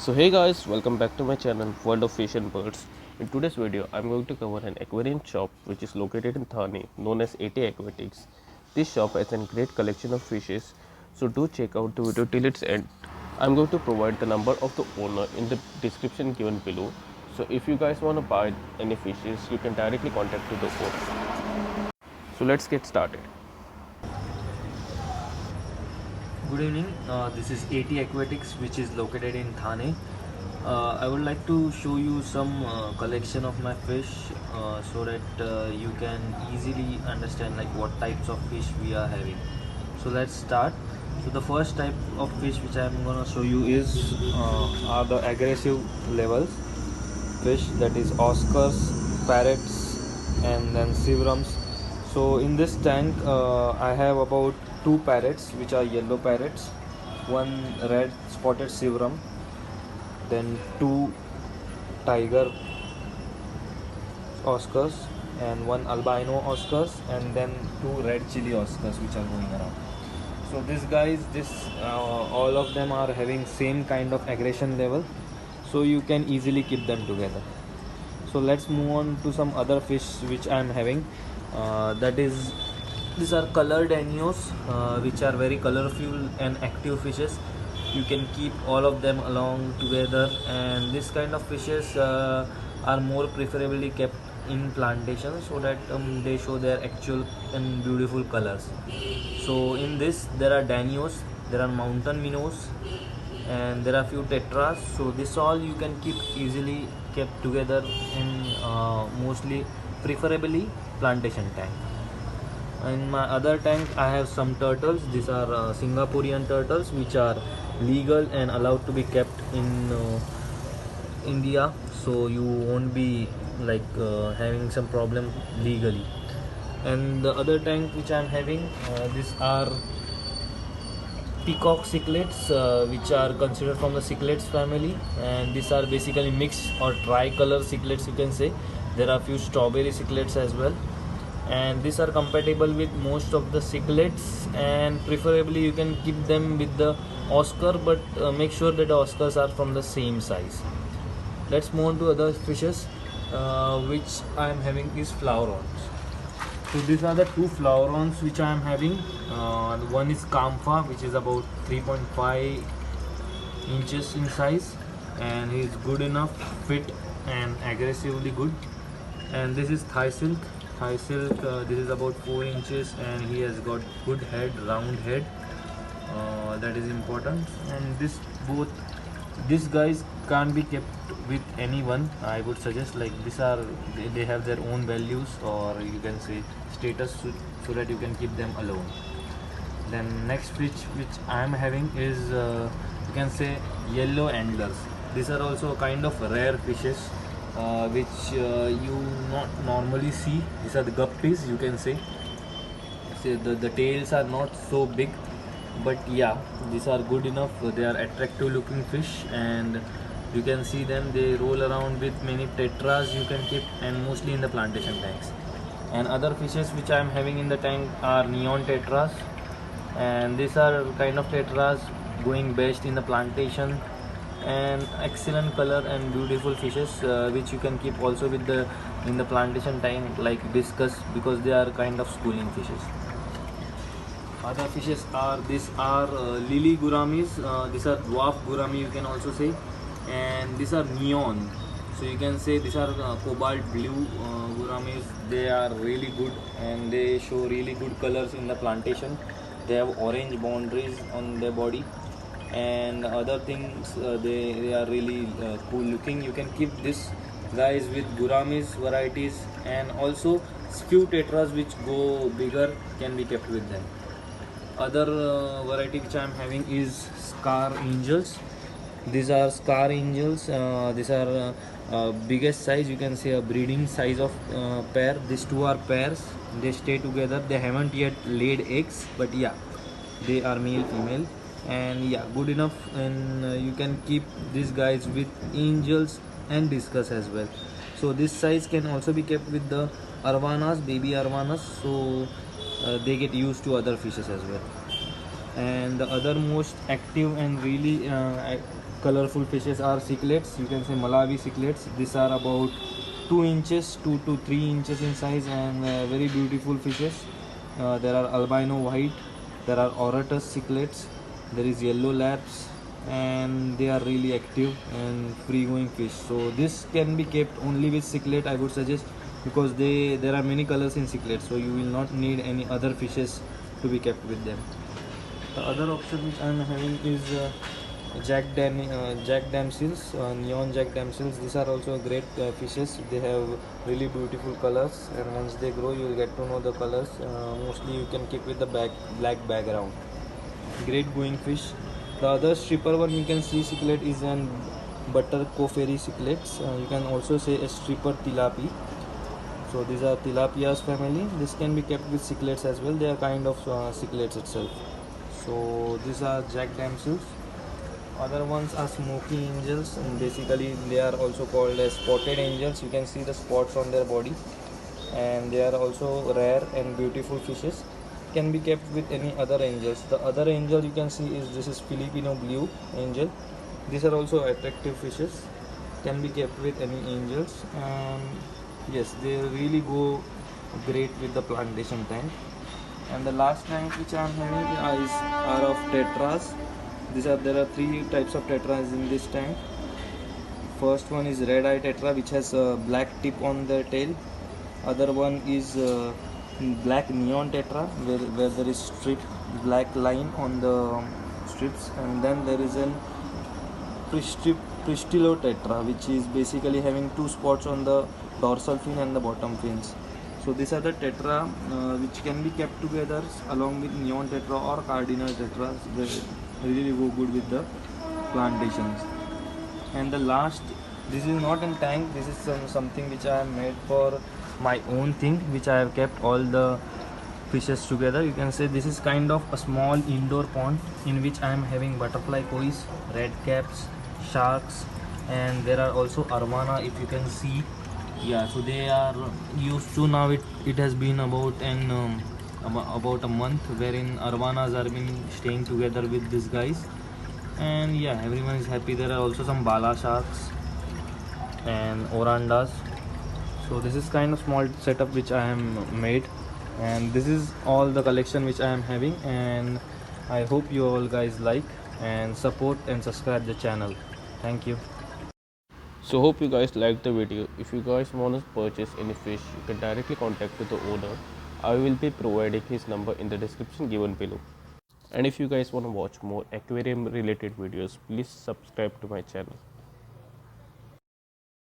So hey guys, welcome back to my channel World of Fish and Birds. In today's video, I'm going to cover an aquarium shop which is located in Thane, known as AT Aquatics. This shop has a great collection of fishes, so do check out the video till its end. I'm going to provide the number of the owner in the description given below. So if you guys want to buy any fishes, you can directly contact to the owner. So let's get started. Good evening. This is AT Aquatics, which is located in Thane. I would like to show you some collection of my fish, so that you can easily understand like what types of fish we are having. So let's start. So the first type of fish which I am gonna show you is are the aggressive levels fish, that is Oscars, parrots, and then Seaworms. So in this tank, I have about two parrots which are yellow parrots, one red spotted Seaworm, then two tiger Oscars, and one albino Oscars, and then two red chili Oscars which are going around. So these guys, all of them are having same kind of aggression level, so you can easily keep them together. So let's move on to some other fish which I am having. That is, these are colored anios, which are very colorful and active fishes. You can keep all of them along together, and this kind of fishes are more preferably kept in plantations so that they show their actual and beautiful colors. So in this there are danios, there are mountain minnows, and there are few tetras. So this all you can keep easily kept together in mostly preferably plantation tank. In my other tank I have some turtles. These are Singaporean turtles which are legal and allowed to be kept in India, so you won't be like having some problem legally. And the other tank which I am having, these are peacock cichlids, which are considered from the cichlids family, and these are basically mixed or tricolor cichlids, you can say. There are few strawberry cichlids as well, and these are compatible with most of the cichlids, and preferably you can keep them with the Oscar, but make sure that the Oscars are from the same size. Let's move on to other fishes, which I am having is flavorons. So these are the two flavorons which I am having. One is Kampha, which is about 3.5 inches in size, and he is good enough, fit, and aggressively good. And this is Thai Silk. Thai Silk, this is about 4 inches, and he has got good head, round head. That is important. And these guys can't be kept with anyone. I would suggest, like, they have their own values, or you can say status, so that you can keep them alone. Then next fish which I am having is you can say yellow anglers. These are also kind of rare fishes, which you not normally see. These are the guppies, you can say. The tails are not so big, but yeah, these are good enough. They are attractive looking fish, and you can see them. They roll around with many tetras you can keep, and mostly in the plantation tanks. And other fishes which I am having in the tank are neon tetras, and these are kind of tetras going best in the plantation, and excellent color and beautiful fishes, which you can keep also with the in the plantation tank like discus, because they are kind of schooling fishes. Other fishes are lily gouramis. These are dwarf gourami, you can also say, and these are neon. So you can say these are cobalt blue gouramis. They are really good, and they show really good colors in the plantation. They have orange boundaries on their body, and other things, they are really cool looking. You can keep this guys with gouramis varieties, and also few tetras which go bigger can be kept with them. Other variety which I am having is scar angels. These are scar angels. These are biggest size, you can say a breeding size of pair. These two are pairs. They stay together. They haven't yet laid eggs, but yeah, they are male female, and yeah, good enough. And you can keep these guys with angels and discus as well. So this size can also be kept with the arvanas, baby arvanas, so they get used to other fishes as well. And the other most active and really colorful fishes are cichlids. You can say Malawi cichlids. These are about 2 inches, 2 to 3 inches in size, and very beautiful fishes. There are albino white, there are oratus cichlids, there is yellow labs, and they are really active and free going fish. So this can be kept only with cichlid, I would suggest, because there are many colors in cichlid, so you will not need any other fishes to be kept with them. The other option which I am having is Jack damsels, neon Jack damsels. These are also great fishes. They have really beautiful colors, and once they grow, you will get to know the colors. Mostly, you can keep with the black background. Great going fish. The other stripper one you can see cichlid is an butter coferi cichlids. You can also say a stripper tilapia. So these are tilapias family. This can be kept with cichlids as well. They are kind of cichlids itself. So these are Jack damsels. Other ones are smoky angels, and basically they are also called as spotted angels. You can see the spots on their body, and they are also rare and beautiful fishes. Can be kept with any other angels. The other angel you can see is this is Filipino blue angel. These are also attractive fishes. Can be kept with any angels, and yes, they really go great with the plantation tank. And the last tank which I am having are of tetras. There are 3 types of tetras in this tank. First one is red eye tetra, which has a black tip on the tail. Other one is black neon tetra, where there is strip black line on the strips. And then there is an Pristillo tetra, which is basically having 2 spots on the dorsal fin and the bottom fins. So these are the tetra which can be kept together along with neon tetra or cardinal tetra. They really go good with the plantations. And the last, this is not in tank. This is something which I have made for my own thing, which I have kept all the fishes together. You can say this is kind of a small indoor pond in which I am having butterfly kois, red caps, sharks, and there are also arwana, if you can see. Yeah, so they are used to now. It has been about about a month wherein arwanas are been staying together with these guys, and yeah, everyone is happy. There are also some bala sharks and orandas. So this is kind of small setup which I am made, and this is all the collection which I am having, and I hope you all guys like and support and subscribe the channel. Thank you. So hope you guys liked the video. If you guys want to purchase any fish, you can directly contact with the owner. I will be providing his number in the description given below. And if you guys want to watch more aquarium related videos, please subscribe to my channel.